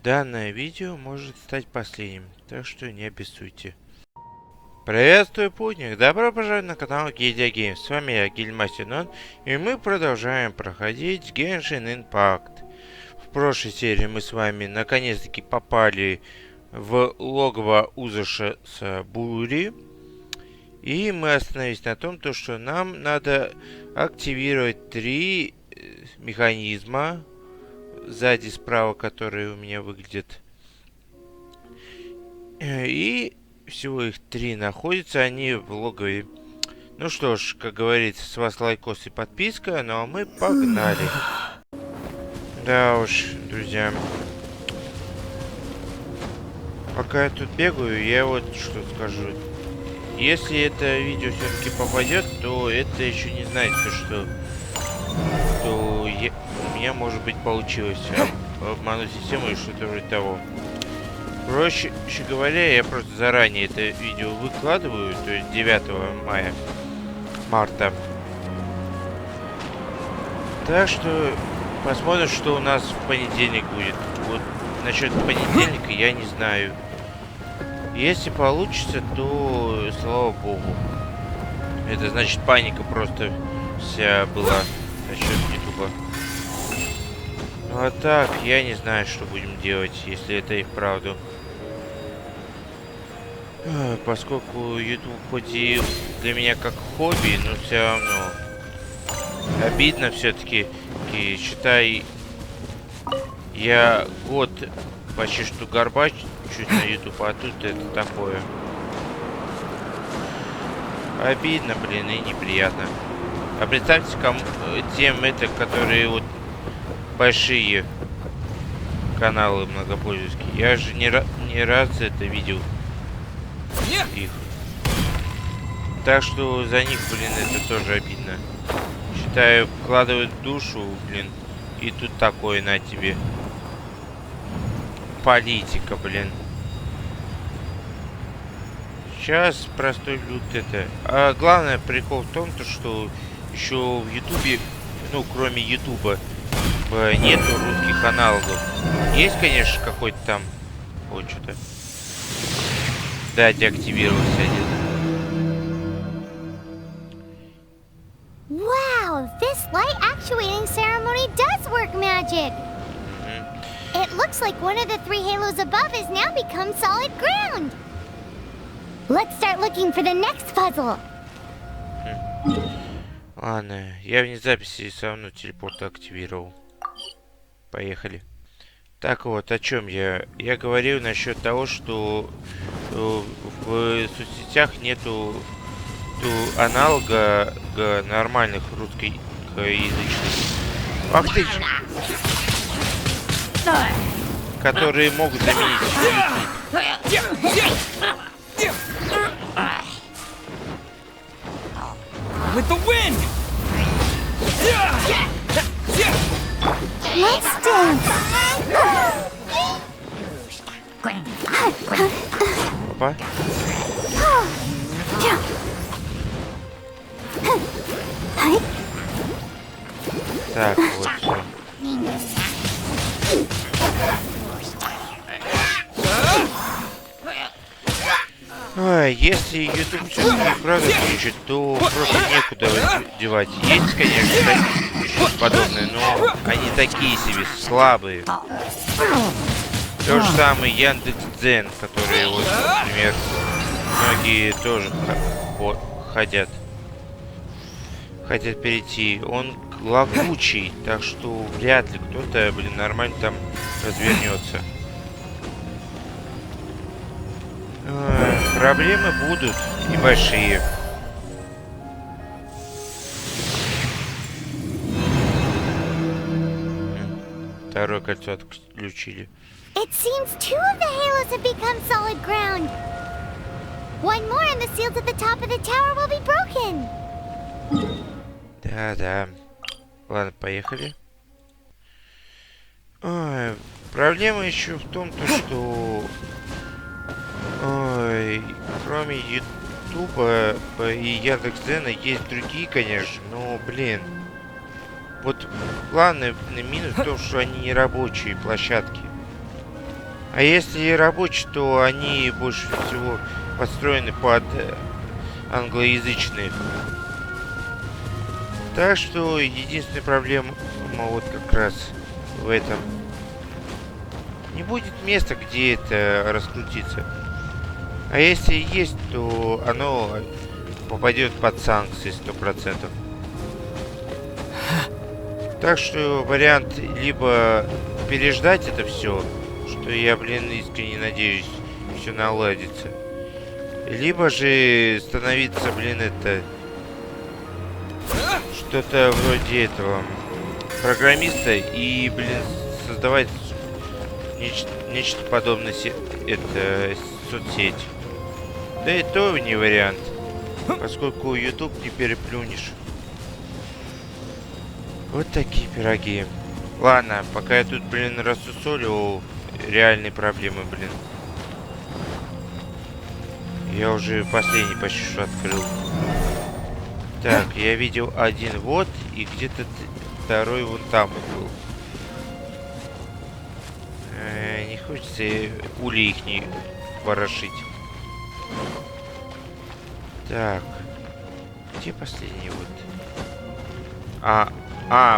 Данное видео может стать последним, так что не обессудьте. Приветствую, путник! Добро пожаловать на канал Гильдия Геймс. С вами я, Гильдмастер Нон, и мы продолжаем проходить Genshin Impact. В прошлой серии мы с вами наконец-таки попали в логово Узыша с Бури. И мы остановились на том, что нам надо активировать 3 механизма сзади, справа, которые у меня выглядят. И всего их 3 находятся, они в логове. Ну что ж, как говорится, с вас лайкос и подписка, ну а мы погнали. Да уж, друзья. Пока я тут бегаю, я вот что скажу. Если это видео все-таки попадет, то это еще не значит, что у меня, может быть, получилось обмануть систему или что-то вроде того. Проще говоря, я просто заранее это видео выкладываю, то есть 9 марта. Так что посмотрим, что у нас в понедельник будет. Вот насчет понедельника я не знаю. Если получится, то слава богу. Это значит, паника просто вся была насчет ютуба. Ну а так, я не знаю, что будем делать, если это и вправду. Поскольку YouTube хоть и для меня как хобби, но все равно обидно все-таки. Считай, я год почти что горбачусь на YouTube, а тут это такое. Обидно, блин, и неприятно. А представьте, тем это, которые вот большие каналы многопользовательские. Я же не раз это видел. Их. Так что за них, блин, это тоже обидно. Считаю, вкладывают душу, блин, и тут такое на тебе. Политика, блин. Сейчас простой люд это. А главное прикол в том, что еще в Ютубе, ну, кроме Ютуба, нету русских аналогов. Есть, конечно, какой-то там. Вот что-то. Да, деактивировался один. Wow, this light actuating ceremony does work magic. It looks like one of the 3 halos above has now become solid ground. Let's start looking for the next puzzle. Ладно, я вне записи все равно телепорт активировал. Поехали. Так вот, о чем я? Я говорил насчет того, что в соцсетях нету аналога нормальных русскоязычных. Ах ты! Которые могут заменить With the wind! Let's dance. Опа. Так, вот все. Если YouTube все-таки правда включит, то просто некуда девать. Есть, конечно, подобные, но они такие себе слабые. То же самое Яндекс.Дзен, которые, вот, например, многие тоже хотят перейти. Он лагучий, так что вряд ли кто-то, блин, нормально там развернется. Проблемы будут небольшие. Второе кольцо отключили. It seems 2 of the halos have become solid ground. One more and the seals at the top of the tower will be broken. Да. Ладно, поехали. Проблема еще в том, что кроме Ютуба и Яндекс.Дзена есть другие, конечно, но, блин. Вот главный минус в том, что они не рабочие площадки. А если рабочие, то они больше всего подстроены под англоязычных. Так что единственная проблема вот как раз в этом. Не будет места, где это раскрутиться. А если есть, то оно попадет под санкции 100%. Так что вариант либо переждать это все, что я, блин, искренне надеюсь, все наладится. Либо же становиться, блин, это... Что-то вроде этого программиста и, блин, создавать нечто подобное это соцсеть. Да и то не вариант, поскольку YouTube не переплюнешь. Вот такие пироги. Ладно, пока я тут, блин, рассусолю реальные проблемы, блин. Я уже последний почти что открыл. Так, я видел один вот, и где-то второй вон там был. Не хочется ули их не ворошить. Так. Где последний вот?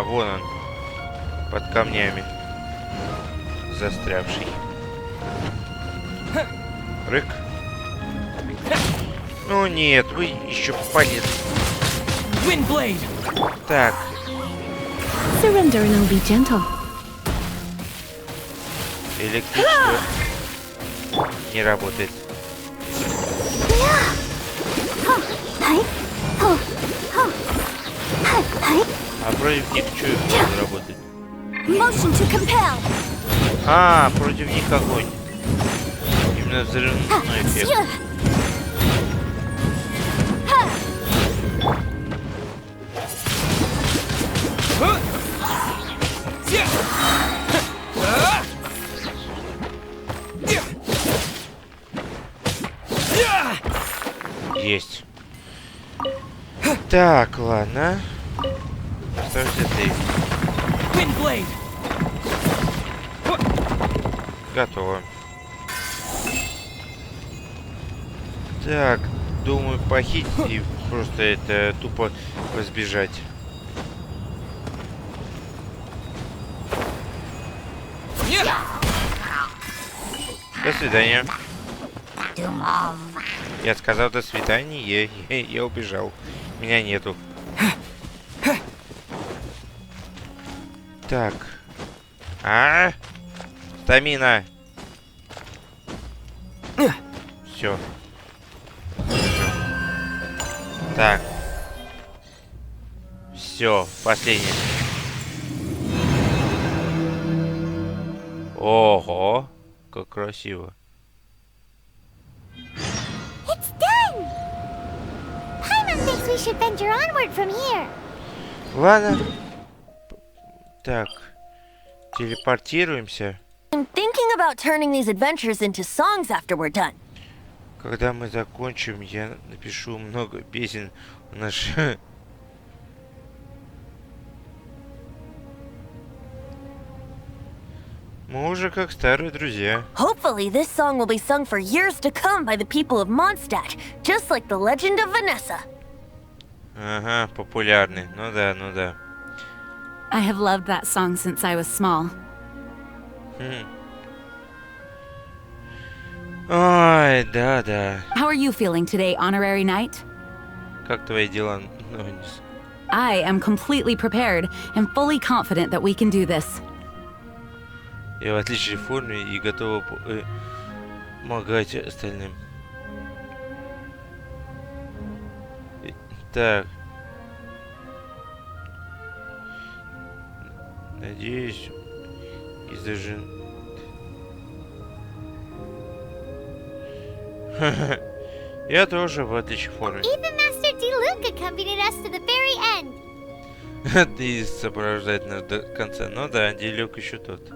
Вон он. Под камнями. Застрявший. Рык. Ну нет, вы еще попадете. Так. Surrender and I'll be gentle. Электричество не работает. А против них что не работает? Motion to compel. Против них огонь. Именно взрывной эффект. Есть. Так, ладно. Что же ты? Готово. Так, думаю, похитить и просто это тупо разбежать. До свидания. Я сказал до свидания, я убежал. Меня нету. Так. Стамина. Все. Так. Все, последнее. Ого, как красиво. It's done. Paimon thinks we should venture onward from here. Ладно. Так. Телепортируемся. I'm thinking about turning these adventures into songs after we're done. Когда мы закончим, я напишу много песен в наш... Мы уже как старые друзья. Hopefully this song will be sung for years to come by the people of Mondstadt, just like the legend of Vanessa. Ага, популярный. Ну да, ну да. I have loved that song since I was small. Ой, да. How are you feeling today, Honorary Knight? Как твои дела, Нонис? I am completely prepared and fully confident that we can do this. Я в отличной форме и готова помогать остальным. Так. Надеюсь, издержим. Я тоже в отличной форме. Even Master Diluc accompanied us to the very end. Ты сопровождать нас до конца. Ну да, Дилюк еще тот.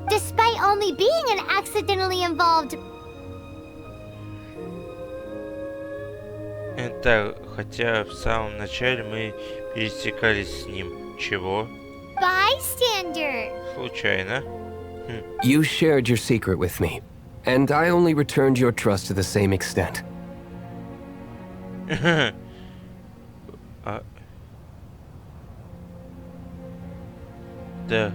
Despite only being an accidentally involved... Так, хотя в самом начале мы пересекались с ним. Чего? bystander. Случайно. You shared your secret with me. And I only returned your trust to the same extent. Да.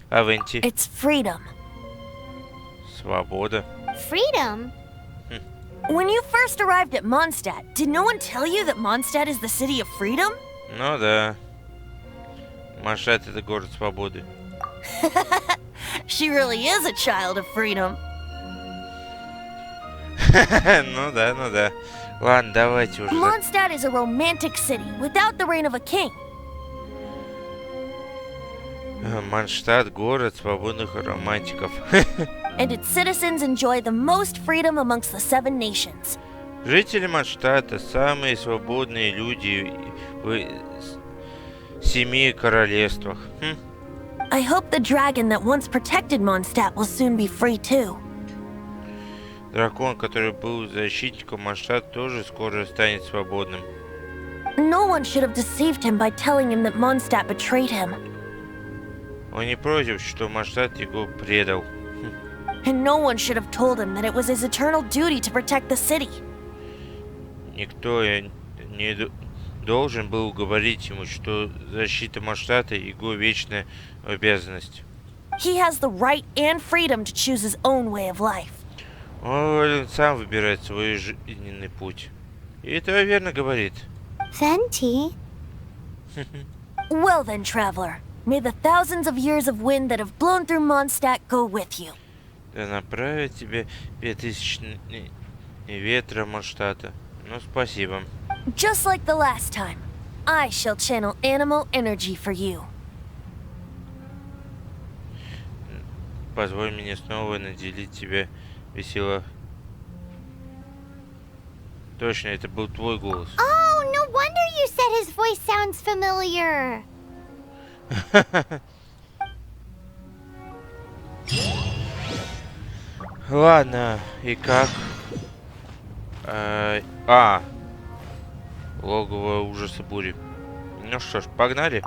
Авенти. It's freedom. Свобода. Freedom? When you first arrived at Mondstadt, did no one tell you that Mondstadt is the city of freedom? Ну да. Mondstadt — это город свободы. She really is a child of freedom. Ну да, ну да. Ладно, давайте уже. Mondstadt is a romantic city without the reign of a king. Mondstadt — город свободных романтиков. And its citizens enjoy the most freedom amongst the 7 nations. Жители Mondstadt'а самые свободные люди в 7 королевствах. I hope the dragon that once protected Mondstadt will soon be free too. Дракон, который был защитником Mondstadt, тоже скоро станет свободным. No one should have deceived him by telling him that Mondstadt betrayed him. Он не против, что Mondstadt его предал. And no one should have told him that it was his eternal duty to protect the city. Никто не должен был говорить ему, что защита Mondstadt'а — его вечная обязанность. He has the right and freedom to choose his own way of life. Он сам выбирает свой жизненный путь. И это верно говорит. Venti? Well then, traveler, may the thousands of years of wind that have blown through Mondstadt go with you. Да направит тебе 5000 ветра Mondstadt'а. Ну, спасибо. Just like the last time, I shall channel animal energy for you. Позволь мне снова наделить тебя весело. Точно, это был твой голос. Oh, no wonder you said his voice sounds familiar. Ладно, и как? Логово ужаса бури. Ну что ж, погнали.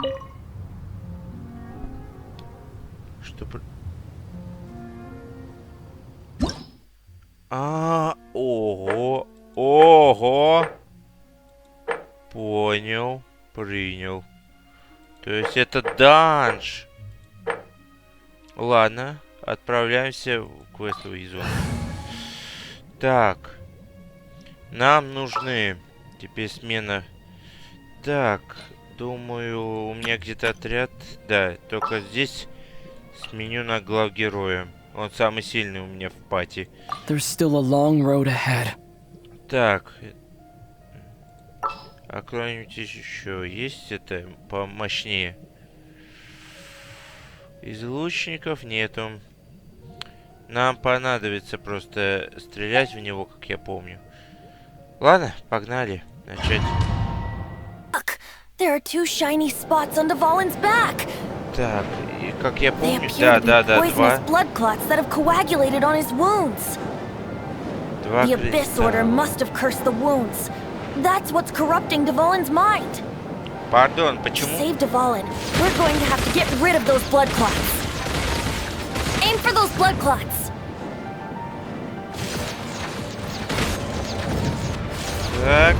Ого. Понял, принял. То есть это данж. Ладно, отправляемся в квестовую зону. Так. Нам нужны теперь смена. Так, думаю, у меня где-то отряд. Да, только здесь сменю на главгероя. Он самый сильный у меня в пати. There's still a long road ahead. Так. А кто-нибудь еще есть это помощнее? Из лучников нету. Нам понадобится просто стрелять в него, как я помню. Ладно, погнали. Начать. Look, there are 2 shiny spots on Dvalin's back. Так, и как я They помню, appear to be да, poisonous blood clots that have coagulated on his wounds. два The Abyss Order must have cursed the wounds. That's what's corrupting Dvalin's mind. Пардон, To почему? save Dvalin, we're going to have to get rid of those blood clots. Aim for those blood clots. Так.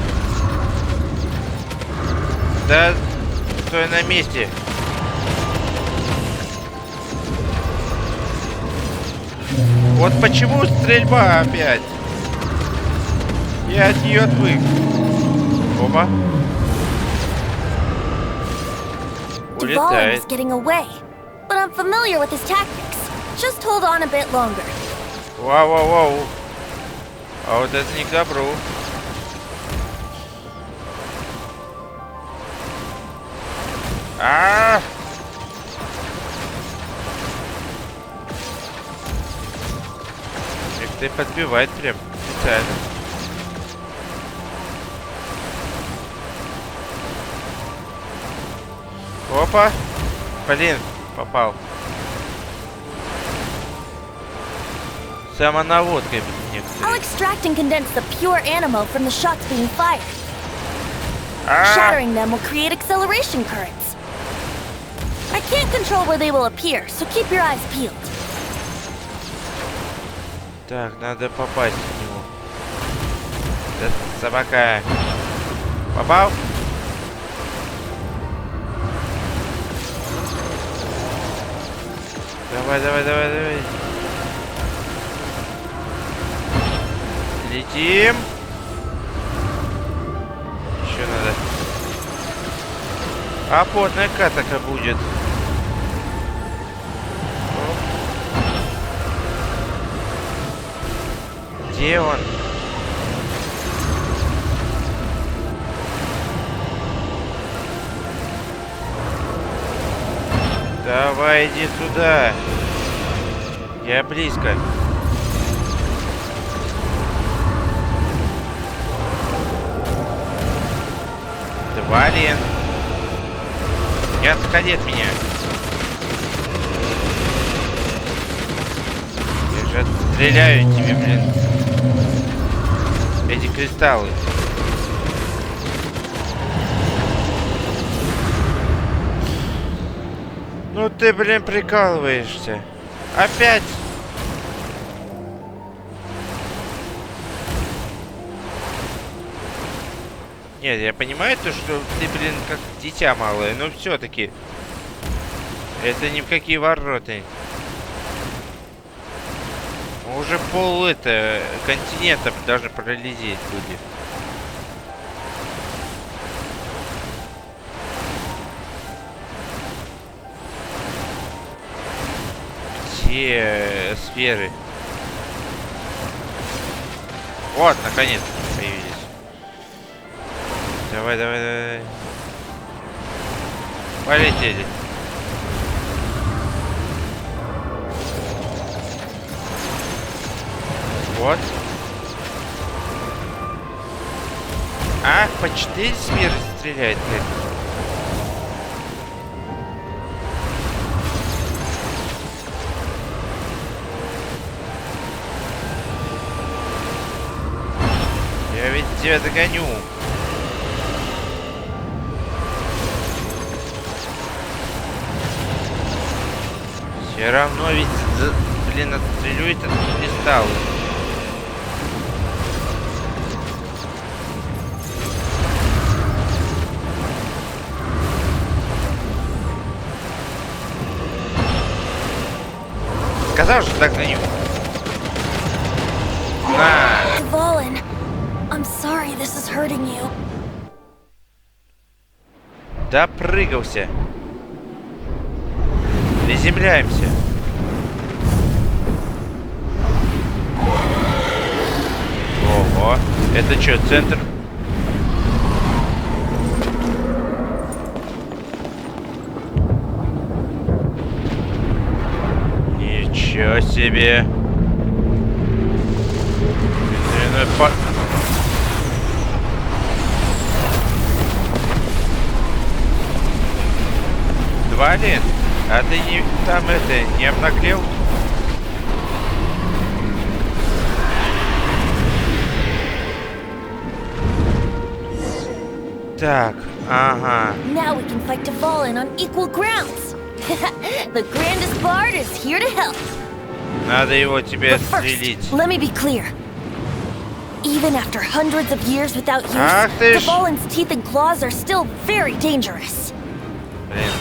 Да, стой на месте. Вот почему стрельба опять? Я от нее отвык. Опа. Dvalin Улетает. is getting away, but I'm familiar with his tactics. Just hold on a bit longer. Вау. А вот это не к добру. Их ты подбивает прям специально. Опа! Блин, попал. Самонаводкой I'll некоторые. extract and condense the pure animo from the shots being fired. Shattering them will create acceleration currents. I Can't control where they will appear, so keep your eyes peeled. Так, надо попасть в него. Да, собака. Попал? Давай, давай, давай, давай. Летим. Еще надо. А потная катака будет. Где он? Давай, иди сюда. Я близко. Двалин. Не отходи от меня. Я же отстреляю тебе, блин. Эти кристаллы. Ну ты, блин, прикалываешься. Опять? Нет, я понимаю то, что ты, блин, как дитя малое, но все-таки это ни в какие ворота. Уже пол континента даже пролететь будет. Где сферы? Вот, наконец появились. Давай, давай, давай. Полетели. Вот. Ах, по 4 сферы стреляет, блин. Я ведь тебя догоню. Все равно ведь, блин, отстрелю этот кристалл. Сказал же, догоню. На. Двалин, I'm sorry this is hurting you. Допрыгался. Приземляемся. Ого. Это что, центр? Ничего себе. Двалин, а ты не там не обнаглел? Так, ага. Now we can fight Двалин on equal grounds. The grandest bard is here to help. Надо его тебе But first, отстрелить. let me be clear. Even after hundreds of years without use, Ах ты ж. Dvalin's teeth and claws are still very dangerous. Блин.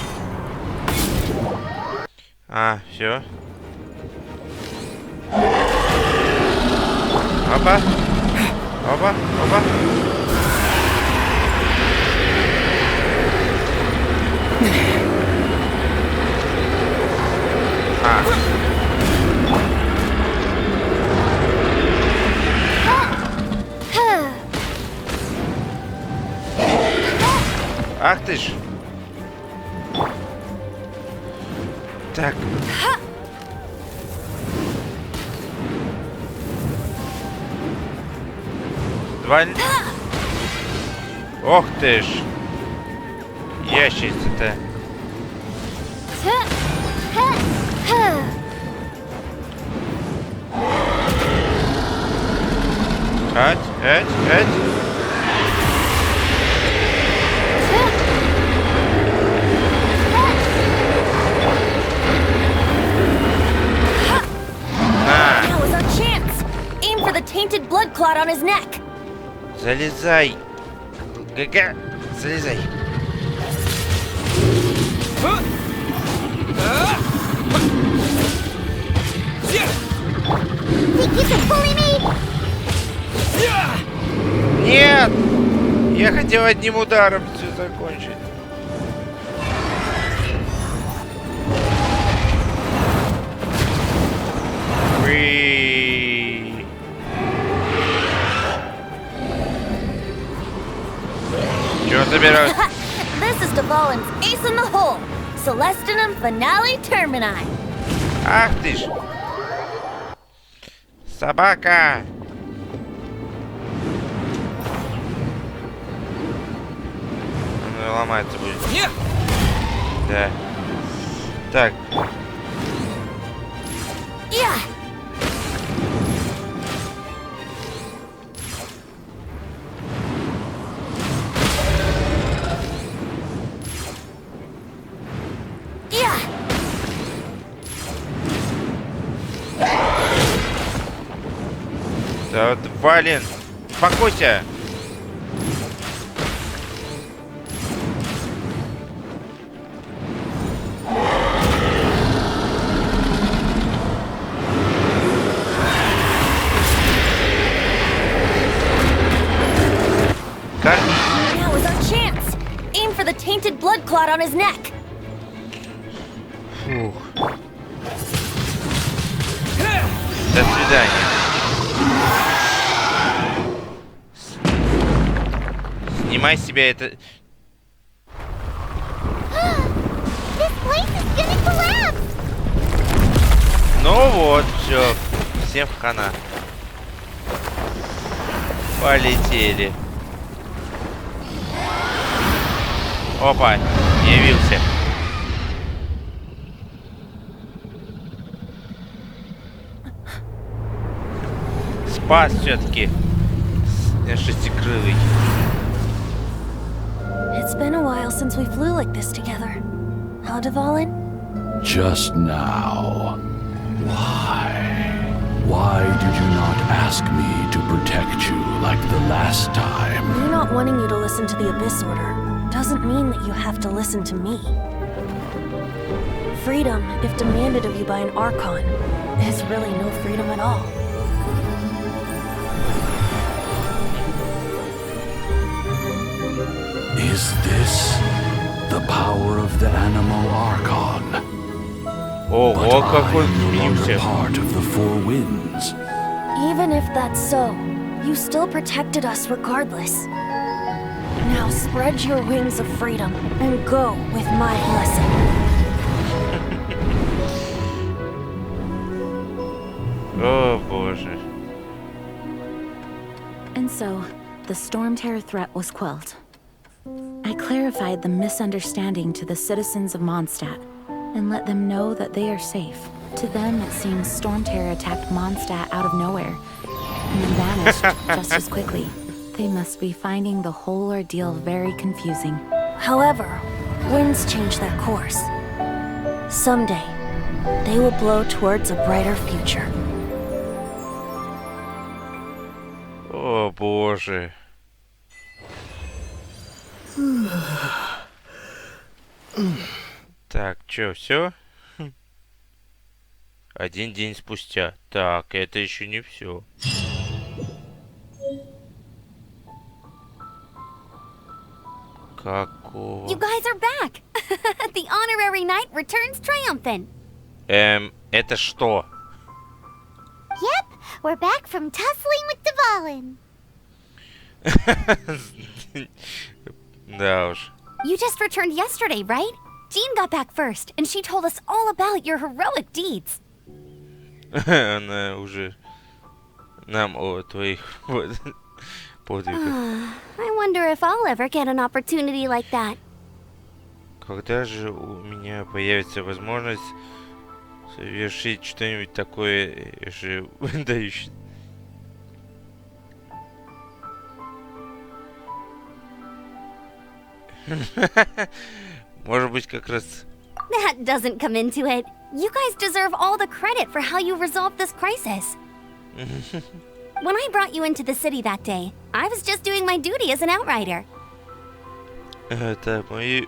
А, все. Опа. Опа, опа. А. Ах ты ж. Так. Двалин. Ох ты ж. Ящерица-то. Ать. clot on his neck. Залезай. ГГ, залезай. Нет! Я хотел одним ударом все закончить. Чего собираюсь? This is Dvalin's ace in the hole. Celestinum finale termini. Ах ты ж! Собака! Она ломается будет. Нет! Да. Так. Yeah. Yeah. Да, Двалин! Успокойся! Now is our chance. Aim for the tainted blood clot on his neck. Фух. До свидания. Снимай с себя это... This place is gonna collapse! Ну вот, все. Всем хана. Полетели. Опа, явился. Спас все-таки. Шестикрылый. It's been a while since we flew like this together. Huh, Dvalin? Just now. Why? Why did you not ask me to protect you like the last time? Me not wanting you to listen to the Abyss Order doesn't mean that you have to listen to me. Freedom, if demanded of you by an Archon, is really no freedom at all. Is this the power of the animal Archon? Ого, какой I am no longer впился. part of the Four Winds. Even if that's so, you still protected us regardless. Now spread your wings of freedom and go with my blessing. О, боже. And so, the Storm Terror threat was quelled. I clarified the misunderstanding to the citizens of Mondstadt and let them know that they are safe. To them, it seems Storm Terror attacked Mondstadt out of nowhere and then vanished just as quickly. They must be finding the whole ordeal very confusing. However, winds change their course. Someday, they will blow towards a brighter future. О, боже. Так, чё, все? Один день спустя. Так, это еще не все. Какого? You guys are back! The honorary knight returns triumphant. Это что? Yep, we're back from tussling with Двалин. Да уж. You just returned yesterday, right? Jean got back first, and she told us all about your heroic deeds. Она уже нам о твоих подвигах. I wonder if I'll ever get an opportunity like that. Когда же у меня появится возможность совершить что-нибудь такое же выдающее? Может быть, как раз... That doesn't come into it. You guys deserve all the credit for how you resolved this crisis. when I brought you into the city that day, I was just doing my duty as an outrider. Это мои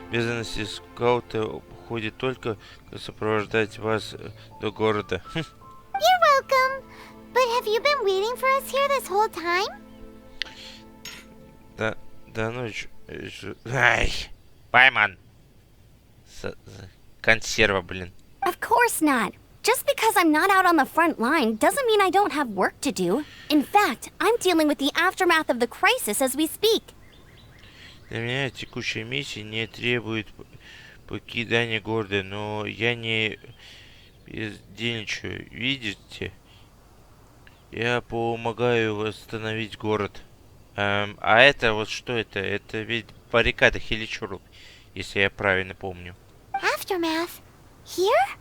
обязанности скаута уходит только сопровождать вас до города. You're welcome. But have you been waiting for us here this whole time? Да ну ай, пойман. Консерва, блин. Of course not. Just because I'm not out on the front line doesn't mean I don't have work to do. In fact, I'm dealing with the aftermath of the crisis as we speak. Для меня текущая миссия не требует покидания города, но я не бездельничаю. Видите? Я помогаю восстановить город. А это вот что это? Это ведь баррикада Хиличуру, если я правильно помню. Aftermath? Here?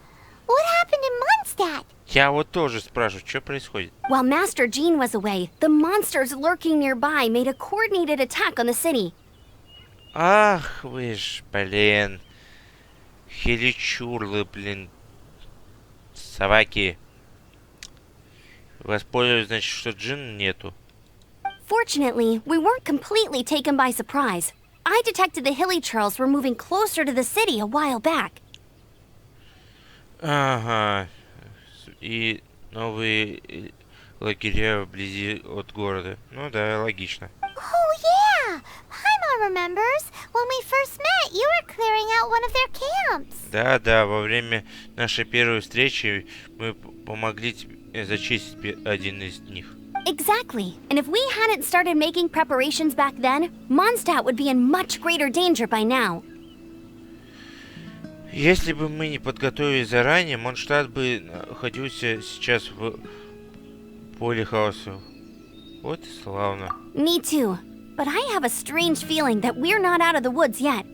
What happened in Mondstadt? Я вот тоже спрашиваю, что происходит? While Master Jean was away, the monsters lurking nearby made a coordinated attack on the city. Ах вы ж, блин. Хиличурлы, блин. Собаки. Воспользуюсь, значит, что Джин нету. Fortunately, we weren't completely taken by surprise. I detected the hilly churls were moving closer to the city a while back. Ага. И новые лагеря вблизи от города. Ну да, логично. Oh yeah! Paimon remembers. When we first met, you were clearing out one of their camps. Да, во время нашей первой встречи мы помогли тебе зачистить один из них. Exactly. And if we hadn't started making preparations back then, Mondstadt would be in much greater danger by now. Если бы мы не подготовились заранее, Mondstadt бы находился сейчас в поле хаоса. Вот и славно. Me too. But I have a strange feeling that we're not out of the woods yet.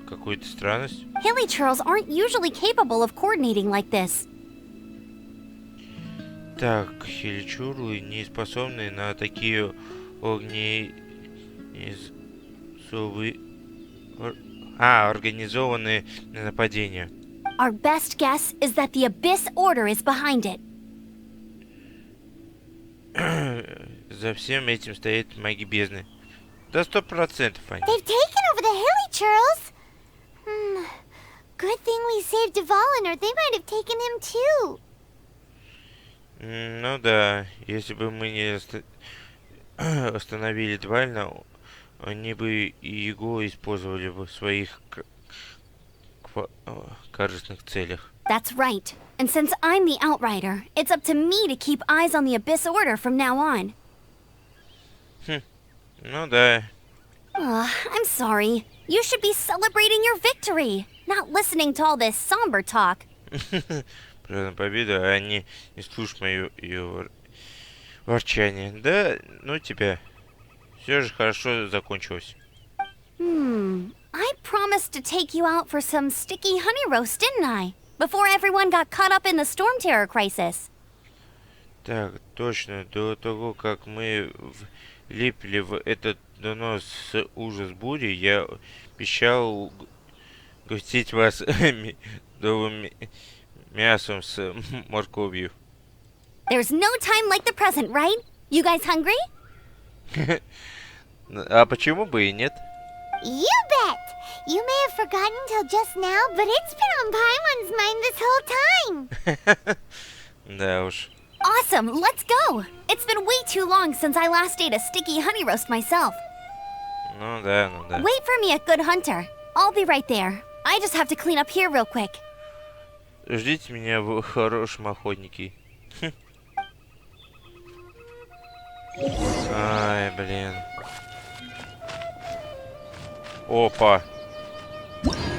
Какую-то странность. Hilly churls aren't usually capable of coordinating like this. Так, хиличурлы не способны на такие организованные нападения. Our best guess is that the Abyss Order is behind it. За всем этим стоит маги бездны. До 100%, Ань. They've taken over the Hilly churls. Good thing we saved Двалин, or they might have taken him too. Ну да, если бы мы не остановили Двалина, они бы и его использовали в своих корыстных целях. That's right. And since I'm the Outrider, it's up to me to keep eyes on the Abyss Order from now on. Ну да. I'm sorry. You should be celebrating your victory, not listening to all this somber talk. Празднуем победу, а не слушай ее ворчание. Да, ну тебя. Все же хорошо закончилось. I promised to take you out for some sticky honey roast, didn't I? Before everyone got caught up in the storm terror crisis. Так, точно. До того, как мы влипли в этот донос с ужас бури, я обещал гостить вас медовым мясом с морковью. There's no time like the present, right? You guys hungry? А почему бы и нет? You bet! You may have forgotten till just now, but it's been on Paimon's mind this whole time. Да уж. Awesome, let's go! It's been way too long since I last ate a sticky honey roast myself. Ну да. Wait for me at Good Hunter. I'll be right there. I just have to clean up here real quick. Ждите меня в хорошем охотнике. Ай, блин. Опа.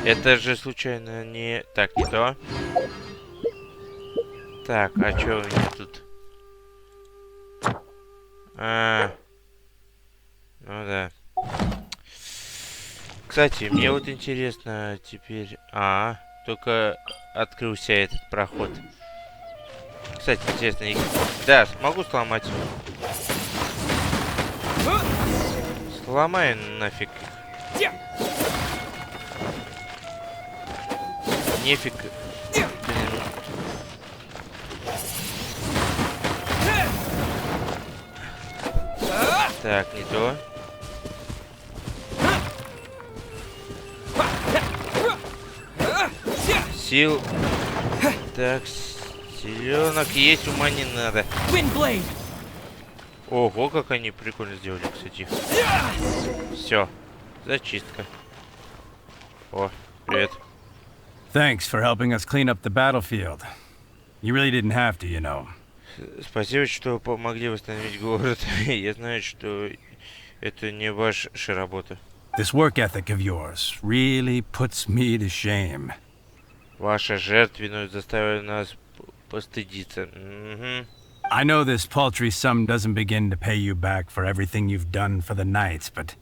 Это же случайно не... Так, не то. Так, а что у меня тут? Ну да. Кстати, мне вот интересно теперь... только открылся этот проход. Кстати, интересно... Да, смогу сломать. Сломаю нафиг. Нефиг. Так, не то. Сил. Так, силенок есть, ума не надо. Ого, как они прикольно сделали, кстати. Все, зачистка. О, привет. Thanks for helping us clean up the battlefield. You really didn't have to, you know. Спасибо, что помогли восстановить город. Я знаю, что это не ваша работа. This work ethic of yours really puts me to shame. Ваша жертвенность заставила нас постыдиться. I know this paltry sum doesn't begin to pay you back for everything you've done for the Knights, but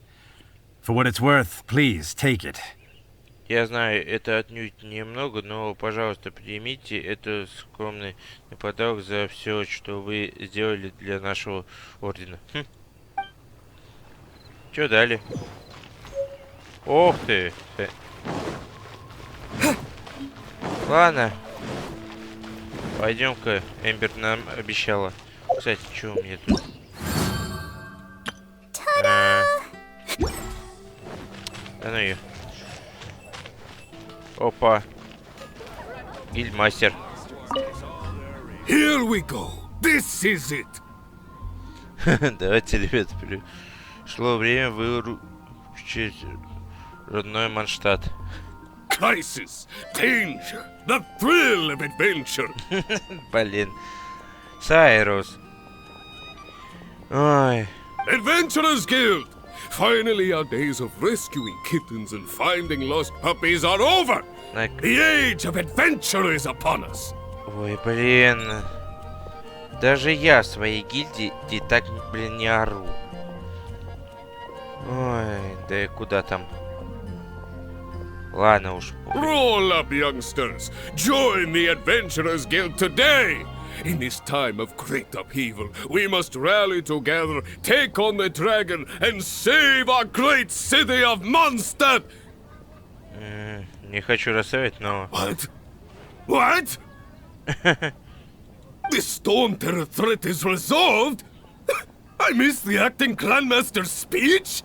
for what it's worth, please take it. Я знаю, это отнюдь немного, но, пожалуйста, примите это скромный подарок за все, что вы сделали для нашего ордена. Чё дали? Ох ты! Ладно. Пойдем-ка, Эмбер нам обещала. Кстати, что у меня тут? Да ну ее. Опа. Гильдмастер. Here we go. This is it. Давайте, ребят, пришло время выручить родной Манштадт. Crisis, danger, the thrill of adventure. Блин. Сайрус. Ой. Adventurers Guild. Finally, our days of rescuing kittens and finding lost puppies are over. The age of adventure is upon us. Ой, блин. Даже я в своей гильдии так, блин, не ору. Ой, да и куда там? Ладно уж. Roll up, youngsters. Join the Adventurers Guild today. In this time of great upheaval, we must rally together, take on the dragon, and save our great city of Mondstadt. Не хочу расстраивать, но... What? What? The Storm Terror threat is resolved? I missed the acting clanmaster's speech?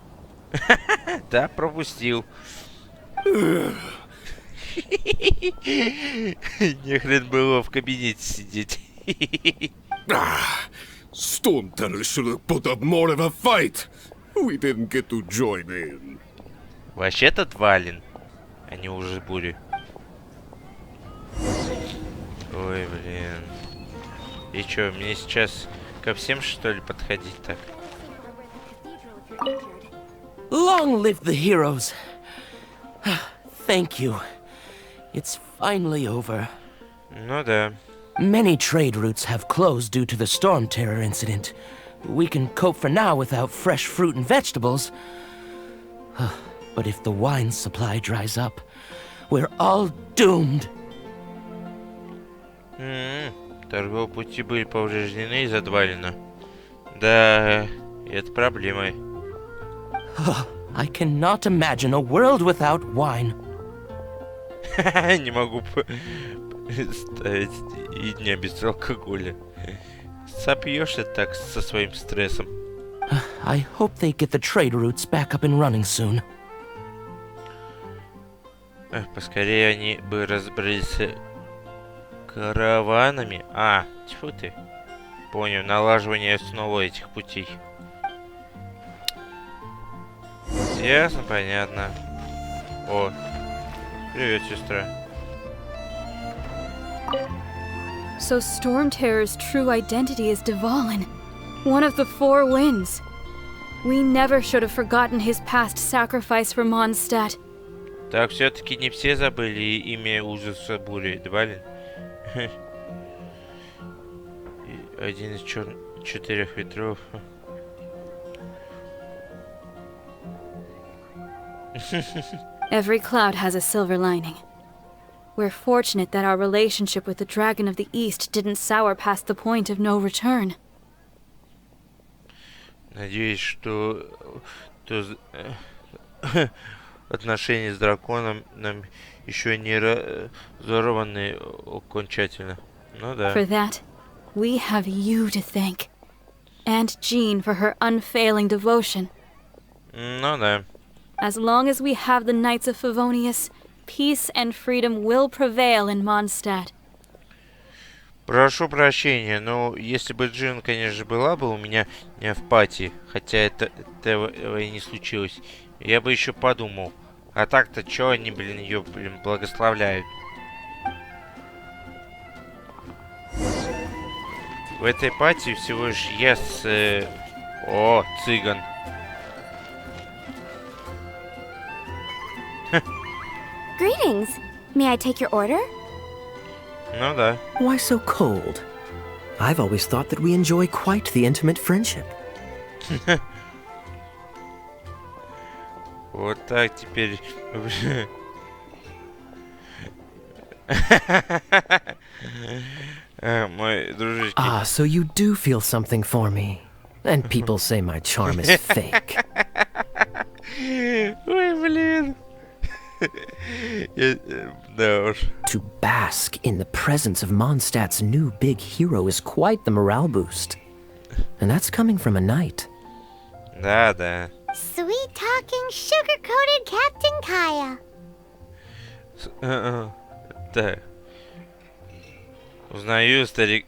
Да, пропустил. Нехрен было в кабинете сидеть. Storm Terror should have put up more of a fight. We didn't get to join in. Вообще-то Двалин, а не уже бури. Ой, блин. И чё, мне сейчас ко всем, что ли, подходить так? Long live the heroes. Thank you. It's finally over. Ну да. Many trade routes have closed due to the Storm Terror incident. We can cope for now without fresh fruit and vegetables. But if the wine supply dries up, we're all doomed. Торговые пути были повреждены из-за Двалина. Да, это проблема. I cannot imagine a world without wine. Не могу представить и дня без алкоголя. Сопьешься так со своим стрессом. I hope they get the trade routes back up and running soon. Поскорее они бы разобрались с караванами. Тьфу ты. Понял, налаживание снова этих путей. Ясно, понятно. О, привет, сестра. So Storm Terror's true identity is Двалин, one of the four winds. We never should have forgotten his past sacrifice for Mondstadt. Так, все-таки не все забыли имя ужаса бури. Двалин. Один из четырех ветров. Every cloud has a silver lining. We're fortunate that our relationship with the Dragon of the East didn't sour past the point of no return. Надеюсь, что отношения с драконом нам еще не разорваны окончательно. Ну да. For that, we have you to thank. and Jean for her unfailing devotion. Ну да. As long as we have the Knights of Favonius, peace and freedom will prevail in Mondstadt. Прошу прощения, но если бы Джин, конечно, была бы у меня не в пати, хотя этого и не случилось, я бы еще подумал. А так-то чё они, блин, ее, блин, благословляют? В этой пати всего лишь я с... О, цыган. Greetings. May I take your order? Ну да. Why so cold? I've always thought that we enjoy quite the intimate friendship. Вот так теперь... Мой дружище. Ah, so you do feel something for me. And people say my charm is fake. Ой, блин. Да уж. To bask in the presence of Mondstadt's new big hero is quite the morale boost. And that's coming from a knight. Да, да. Sweet-talking, sugar-coated Captain Kaya. Так. Узнаю старик...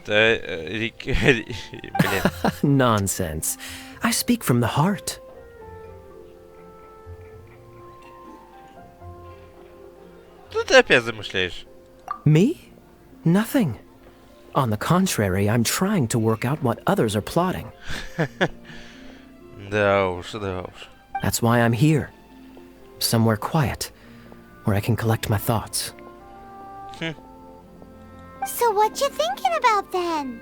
Блин. Nonsense. I speak from the heart. Что ты опять замышляешь? Me? Nothing. On the contrary, I'm trying to work out what others are plotting. Да уж, да уж. That's why I'm here. Somewhere quiet, where I can collect my thoughts. So what you thinking about then?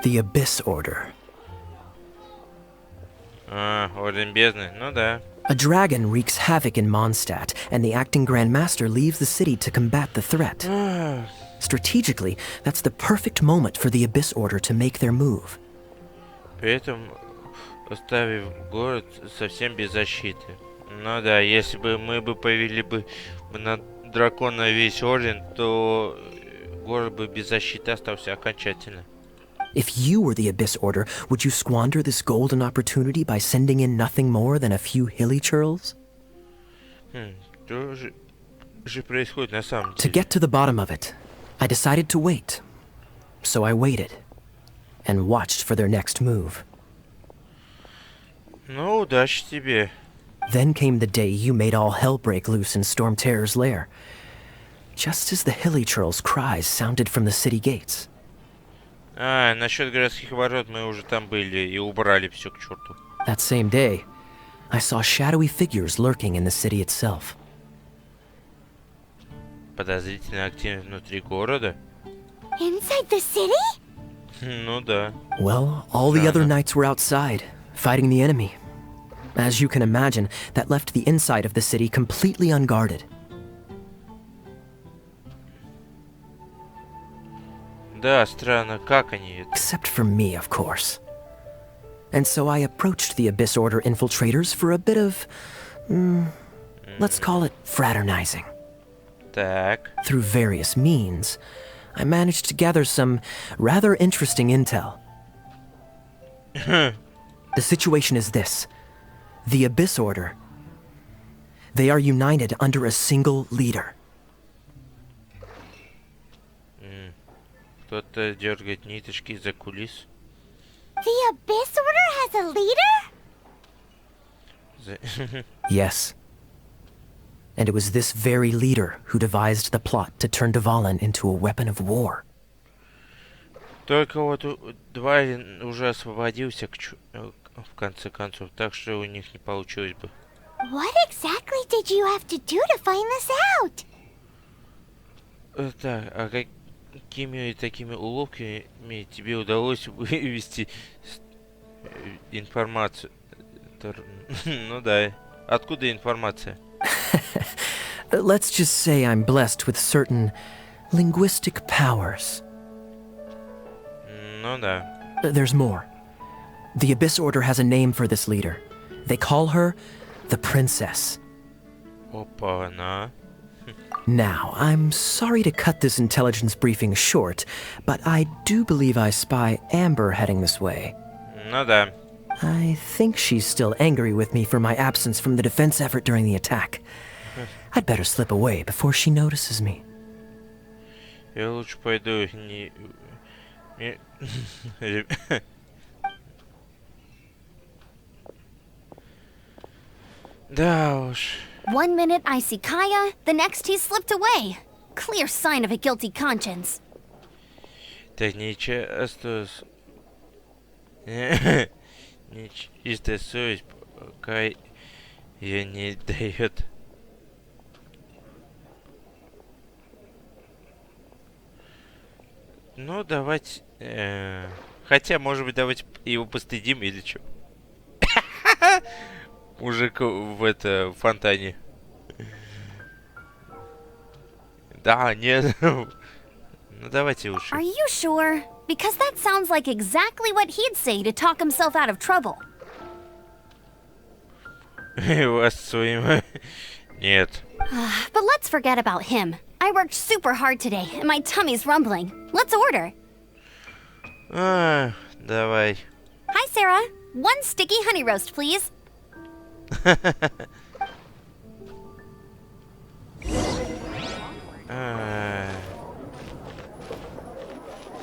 The Abyss Order. Орден бездны, ну да. A dragon wreaks havoc in Mondstadt, and the acting Grand Master leaves the city to combat the threat. Strategically, that's the perfect moment for the Abyss Order to make their move. При этом оставив город совсем без защиты. Ну да, если бы мы бы повели бы на дракона весь орден, то город бы без защиты остался окончательно. If you were the Abyss Order, would you squander this golden opportunity by sending in nothing more than a few hilly churls? Что же происходит на самом To деле? get to the bottom of it, I decided to wait. So I waited and watched for their next move. Ну, удачи тебе. Then came the day you made all hell break loose in Storm Terror's lair, just as the hilly churls' cries sounded from the city gates. Насчет городских ворот мы уже там были и убрали все к черту. That same day, I saw shadowy figures lurking in the city itself. Подозрительно активность внутри города? Inside the city? Ну да. Well, all the other knights were outside, fighting the enemy. As you can imagine, that left the inside of the city completely unguarded. Да, странно, как они... Except for me, of course. And so I approached the Abyss Order infiltrators for a bit of... let's call it fraternizing. Так. Through various means, I managed to gather some rather interesting intel. The situation is this. The Abyss Order. They are united under a single leader. Кто-то дергает ниточки за кулис. The Abyss Order has a leader? Yes. And it was this very leader who devised the plot to turn Двалин into a weapon of war. Только вот Двалин уже освободился в конце концов, так что у них не получилось бы. What exactly did you have to do to find this out? Так, а какими такими уловками тебе удалось вывести информацию? Ну да. Откуда информация? Let's just say I'm blessed with certain linguistic powers. Ну да. There's more. The Abyss Order has a name for this leader. They call her the Princess. Опа, она. Now, I'm sorry to cut this intelligence briefing short, but I do believe I spy Amber heading this way. Ну да. I think she's still angry with me for my absence from the defense effort during the attack. I'd better slip away before she notices me. Я лучше пойду Да уж. 1 minute I see Kaya, the next he slipped away. Clear sign of a guilty conscience. Так нечистая совесть пока ее не дает. Ну, давайте... Хотя, может быть, давайте его постыдим или что? Мужик в фонтане. Да, нет. Ну, давайте лучше. Are you sure? Because that sounds like exactly what he'd say to talk himself out of trouble. Вас своим... Нет. But let's forget about him. I worked super hard today, and my tummy's rumbling. Let's order. Давай. Hi, Sarah. 1 sticky honey roast, please.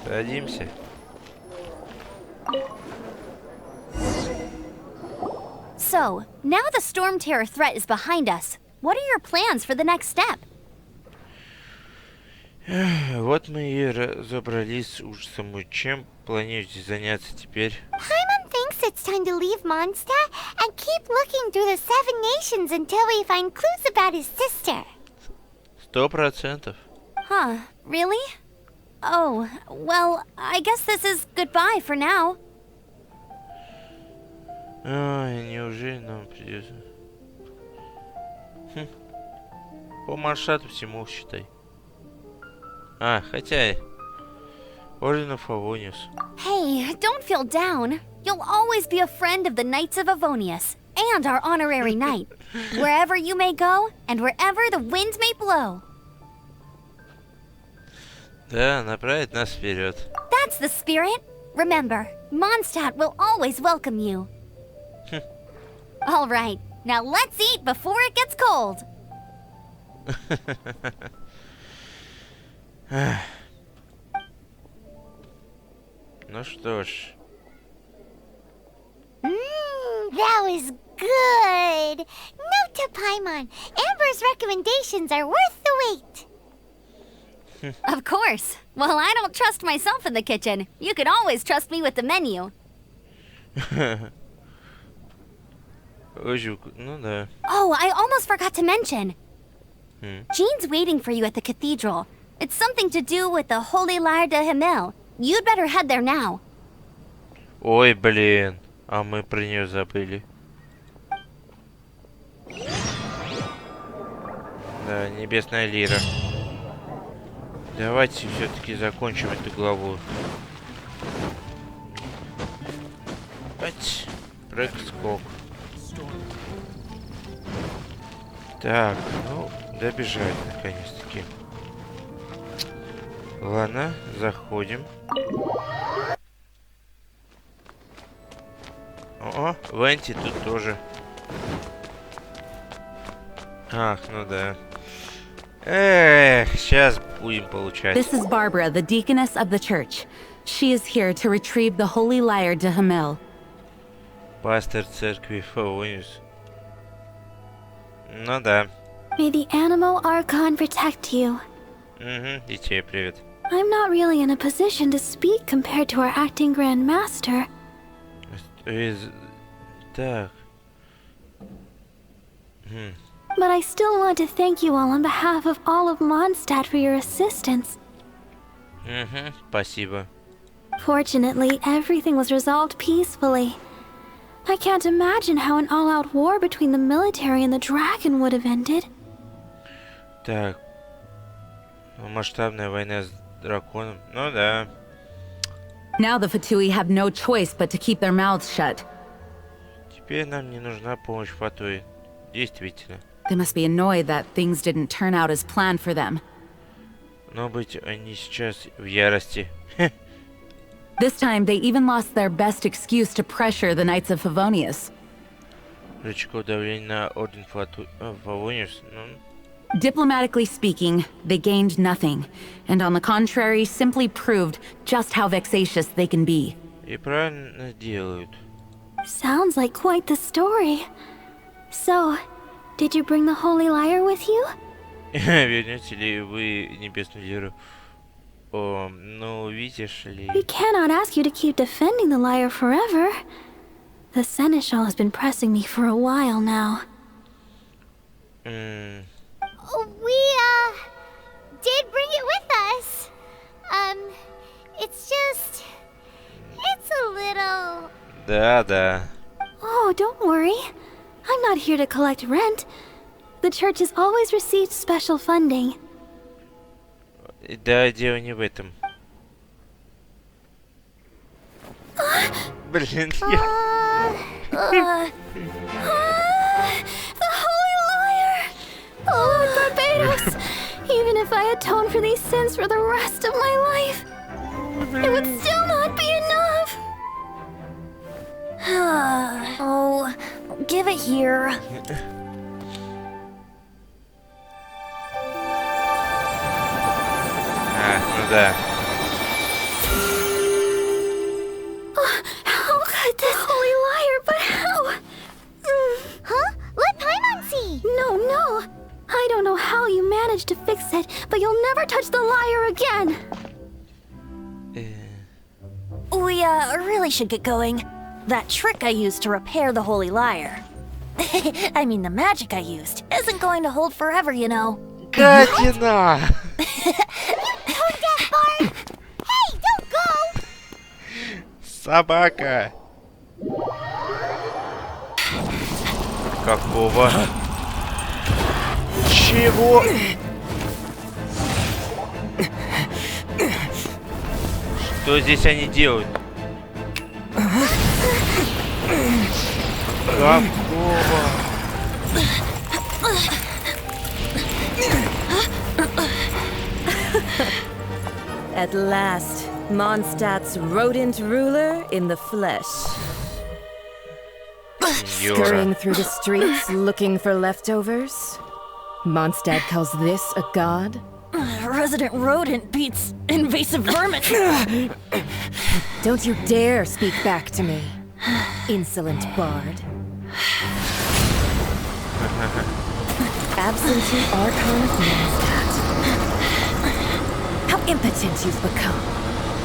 Садимся. So, now the storm terror threat is behind us. What are your plans for the next step? Вот мы и разобрались с ужасом. Чем планируете заняться теперь? Paimon thinks it's time to leave Mondstadt and keep looking through the 7 nations until we find clues about his sister. 100%. Huh, really? Oh, well, I guess this is goodbye for now. Неужели нам придется... По маршруту всему считай. Хотя... Орден Favonius. Hey, don't feel down. You'll always be a friend of the Knights of Favonius and our honorary knight. Wherever you may go and wherever the wind may blow. Да, направить нас вперед. That's the spirit. Remember, Mondstadt will always welcome you. All right, now let's eat before it gets cold. Ну что ж. That was good. Note to Paimon, Amber's recommendations are worth the wait. Of course. Well, I don't trust myself in the kitchen. You can always trust me with the menu. Ну да. Oh, I almost forgot to mention. Jean's waiting for you at the cathedral. It's something to do with the Holy Lyre de Himmel. You'd better head there now. Ой, блин. А мы про нее забыли. Да, небесная лира. Давайте все-таки закончим эту главу. Прыг-скок. Так, ну, добежать наконец-таки. Ладно, заходим. О, Венти тут тоже. Ах, ну да. Эх, сейчас будем получать. This is Barbara, the deaconess of the church. She is here to retrieve the Holy Lyre de Himmel. Пастор церкви Favonius. Ну да. May the animal Archon protect you. И тебе привет. I'm not really in a position to speak compared to our acting Grand Master. Так. But I still want to thank you all on behalf of all of Mondstadt for your assistance. Спасибо. Fortunately, everything was resolved peacefully. I can't imagine how an all-out war between the military and the dragon would have ended. Так. Масштабная война с драконом. Ну да. Now the Fatui have no choice but to keep their mouths shut. Теперь нам не нужна помощь Фатуи. Действительно. They must be annoyed that things didn't turn out as planned for them. Но быть они сейчас в ярости. This time, they even lost their best excuse to pressure the Knights of Favonius. Рычагов давления на Орден Фавониус. Diplomatically speaking, they gained nothing, and on the contrary, simply proved just how vexatious they can be. И правильно делают. Sounds like quite the story. So, did you bring the Holy Lyre with you? Вернете ли вы Небесную Лиру? О, ну, видишь ли... We cannot ask you to keep defending the lyre forever. The Seneschal has been pressing me for a while now. We, did bring it with us. It's just... It's a little... Да. Oh, don't worry. I'm not here to collect rent. The church has always received special funding. Да, дело не в этом. Блин, The Holy Lyre! Oh, Lord Barbados! Even if I atone for these sins for the rest of my life, it would still not be enough! Oh, give it here. Ну да. How could this Holy Lyre, but how? Huh? Let Paimon see! No. I don't know how you managed to fix it, but you'll never touch the lyre again! We, really should get going. That trick I used to repair the Holy Lyre. I mean, the magic I used isn't going to hold forever, you know. Гадина! Don't get Bart! Hey, don't go! Собака! Какого? Чего? Что здесь они делают? Какого? At last, Mondstadt's rodent ruler in the flesh. Scurrying through the streets looking for leftovers? Mondstadt calls this a god? Resident rodent beats invasive vermin. Don't you dare speak back to me, insolent bard. Absentee Archon of Mondstadt. How impotent you've become.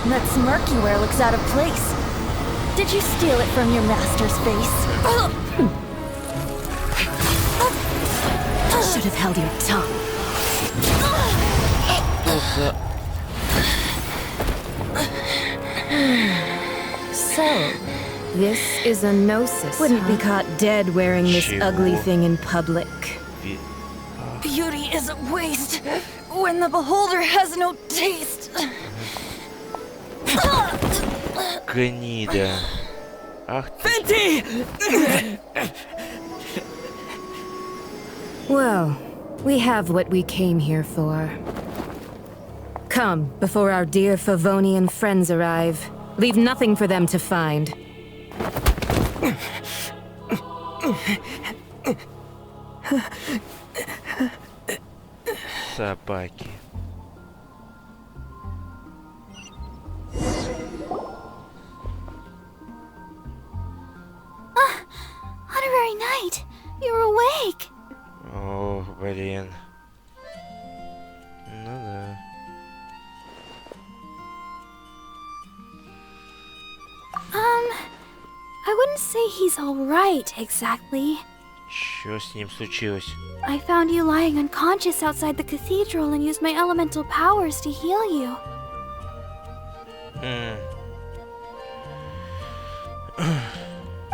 That smirk you wear looks out of place. Did you steal it from your master's face? Should have held your tongue. So, this is a gnosis. Wouldn't be caught dead wearing this ugly thing in public. Beauty is a waste when the beholder has no taste. Гнида. Ах ты. Well, we have what we came here for. Come, before our dear Favonian friends arrive. Leave nothing for them to find. Собаки. Honorary Knight, you're awake. О, блин. Ну да. I wouldn't say he's alright exactly. Что с ним случилось? I found you lying unconscious outside the cathedral and used my elemental powers to heal you.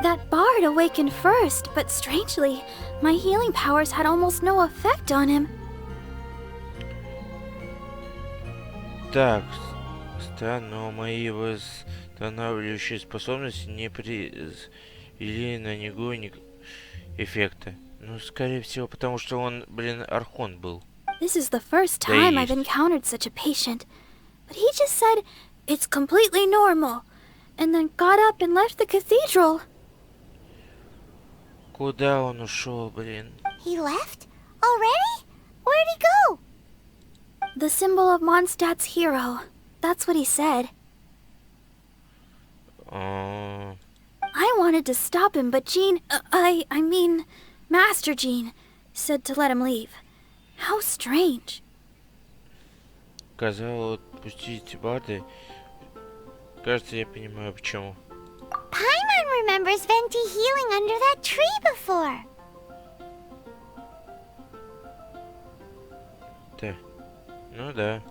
That bard awakened first, but strangely, my healing powers had almost no effect on him. Так, странно, мои восстанавливающие способности не произвели на него эффекта. Ну, скорее всего, потому что он, блин, архонт был. This is the first time I've encountered such a patient. But he just said it's completely normal. And then got up and left the cathedral. Куда он ушел, блин? He left? Already? Where'd he go? The symbol of Mondstadt's hero. That's what he said. I wanted to stop him, but Jean, I mean, Master Jean, said to let him leave. How strange. Сказал отпустить барды. Кажется, я понимаю, почему. Paimon remembers Venti healing under that tree before. Да. Ну да.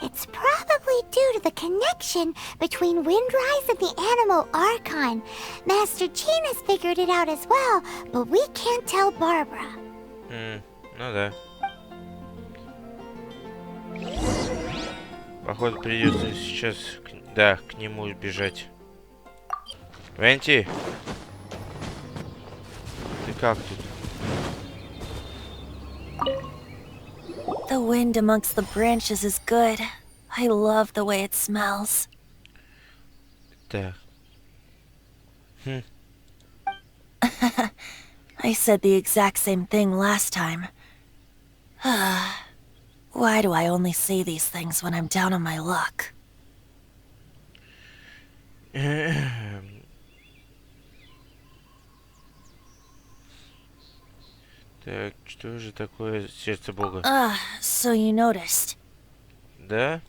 It's probably due to the connection between Windrise and the Animal Archon. Master Jean has figured it out as well, but we can't tell Barbara. Ну да. Походу придется сейчас, к нему бежать. Венти! Ты как тут? The wind amongst the branches is good. I love the way it smells. Так. I said the exact same thing last time. Why do I only say these things when I'm down on my luck? Так, что же такое сердце Бога? So you noticed. Да?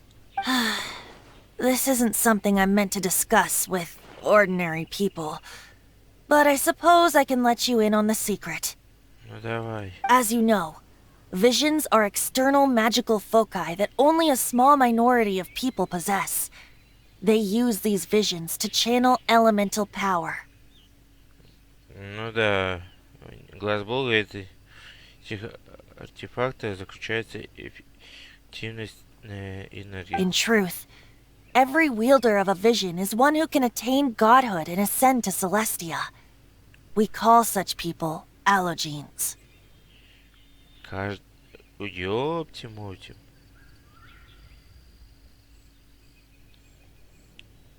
This isn't something I'm meant to discuss with ordinary people, but I suppose I can let you in on the secret. Ну давай. As you know, visions are external magical foci that only a small minority of people possess. They use these visions to channel elemental power. Ну да. Глаз Бога это артефакта заключается эффективность энергии. In truth, every wielder of a vision is one who can attain godhood and ascend to Celestia. We call such people allogenes. Ёптим-мотим.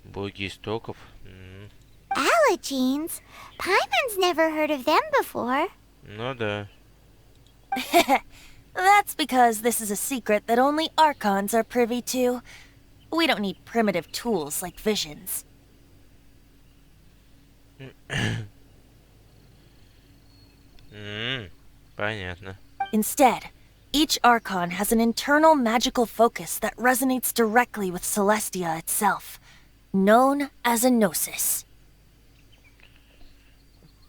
Боги истоков. Allogenes? Paimon's never heard of them before. Ну да. That's because this is a secret that only Archons are privy to. We don't need primitive tools like visions. Понятно. Instead, each Archon has an internal magical focus that resonates directly with Celestia itself, known as a gnosis.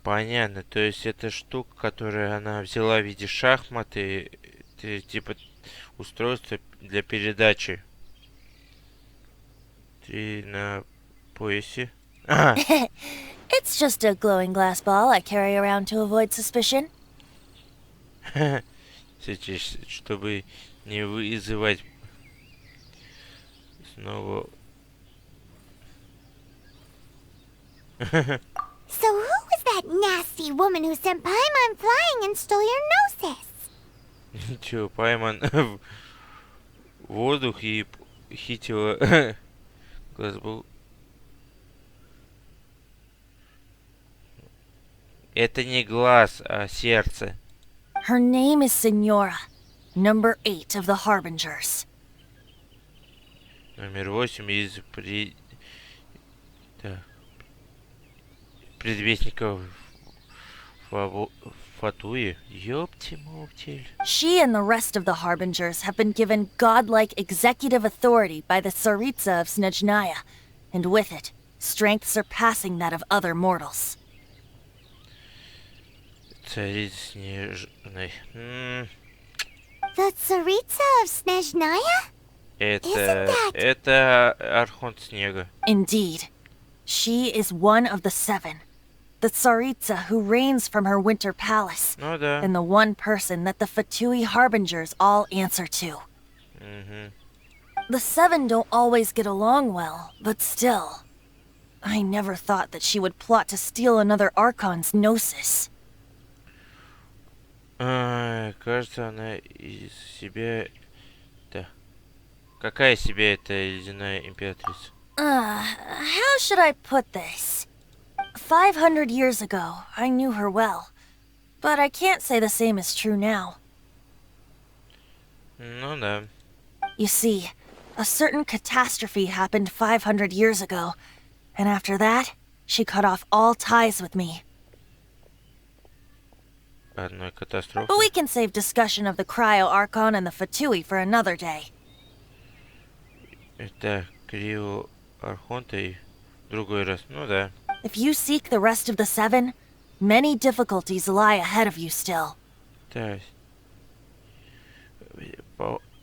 Понятно, то есть это штука, которую она взяла в виде шахмат и типа устройство для передачи. Ты на поясе. It's just a glowing glass ball I carry around to avoid suspicion. Чтобы не вызывать снова. So who was that nasty woman who sent Paimon flying and stole your gnosis? Чё, Пайман в воздух и хитила глаз был. Это не глаз, а сердце. Her name is Signora, number 8 of the Harbingers. Номер 8 из предвестников Фатуи. Ёпти-моптель. She and the rest of the Harbingers have been given godlike executive authority by the Tsaritsa of Snezhnaya, and with it, strength surpassing that of other mortals. Царица Снежной. The Tsaritsa of Snezhnaya? Это Архонт Снега. Indeed. She is one of the 7. The Tsaritsa who reigns from her winter palace. Ну да. And the one person that the Fatui Harbingers all answer to. The 7 don't always get along well, but still. I never thought that she would plot to steal another Archon's gnosis. Кажется, она из себя... Да. Какая из себя эта ледяная императрица? How should I put this? 500 years ago, I knew her well. But I can't say the same is true now. Ну да. You see, a certain catastrophe happened 500 years ago. And after that, she cut off all ties with me. Одной катастрофы. But we can save discussion of the Cryo Archon and the Fatui for another day. Это Крио Архонта и другой раз. Ну да. If you seek the rest of the seven, many difficulties lie ahead of you still. Да.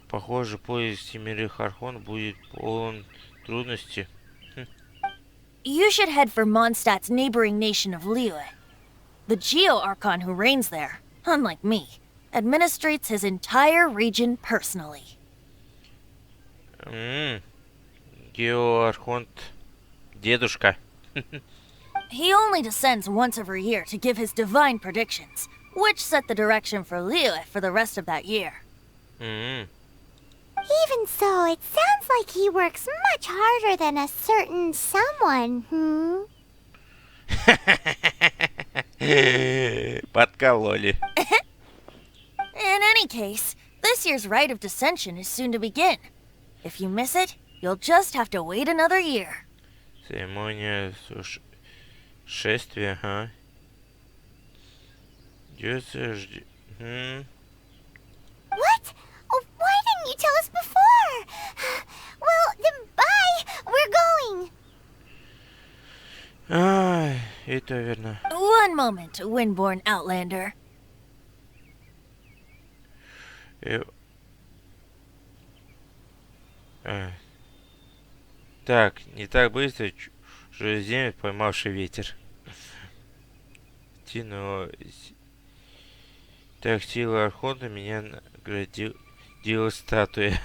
Похоже, поиск семерых Архон будет полон трудностей. You should head for Mondstadt's neighboring nation of Liyue. The Geo-Archon who reigns there, unlike me, administrates his entire region personally. Геоархонт дедушка. He only descends once every year to give his divine predictions, which set the direction for Liyue for the rest of that year. Even so, it sounds like he works much harder than a certain someone, Подкололи. In any case, this year's Rite of Dissension is soon to begin. If you miss it, you'll just have to wait another year. Церемония шествия, ага. What? Oh, why didn't you tell us before? Well, then bye. We're going. Это верно. One moment, Windborn Outlander. Так, не так быстро, чужеземец, поймавший ветер. Так, сила Архонта меня наградила статуя.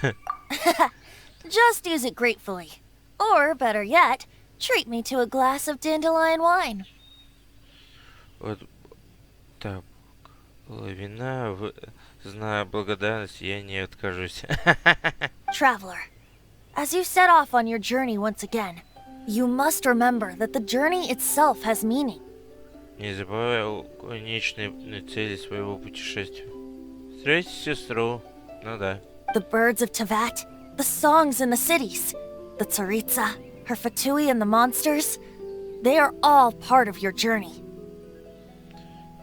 Just use it gratefully. Or, better yet, treat me to a glass of dandelion wine. Вот так, лавина, зная благодарность, я не откажусь. Traveler, as you set off on your journey once again, you must remember that the journey itself has meaning. Не забывай о конечной цели своего путешествия. Встретить сестру, ну да. The birds of Tevat, the songs in the cities, the Tsaritsa, her Fatui and the monsters, they are all part of your journey.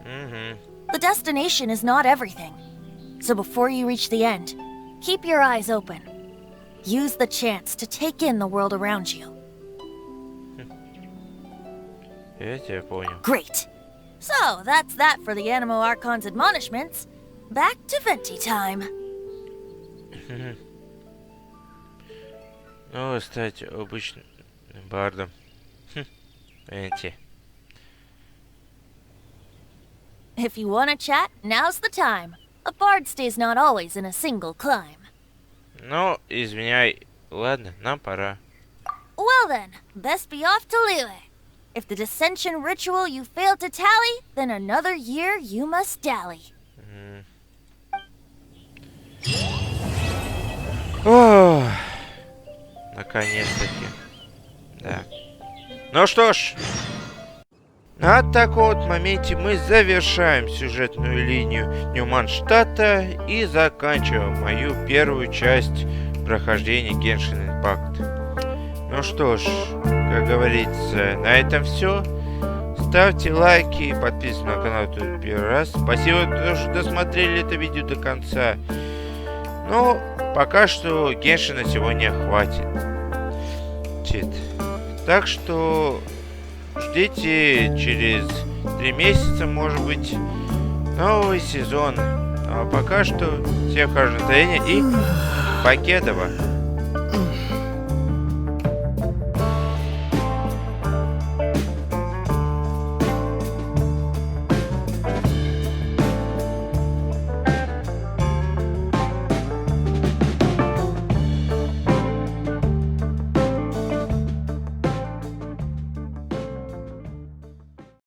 The destination is not everything. So before you reach the end, keep your eyes open. Use the chance to take in the world around you. Я тебя понял. Great. So, that's that for the Animo Archon's admonishments. Back to Venti time. Ну, стать обычным бардом. Венти. If you want to chat, now's the time. A bard stays not always in a single climb. Ну, извиняй. Ладно, нам пора. Well then, best be off to Liyue. If the dissension ritual you failed to tally, then another year you must dally. Ох, наконец-таки. Да. Ну что ж, на таком вот моменте мы завершаем сюжетную линию Нью-Манштата и заканчиваем мою первую часть прохождения Genshin Impact. Ну что ж, как говорится, на этом все. Ставьте лайки, подписывайтесь на канал тут первый раз. Спасибо, что досмотрели это видео до конца. Ну, пока что Геншина сегодня хватит. Так что ждите через 3 месяца, может быть, новый сезон. А пока что всем хорошего настроения и покедова.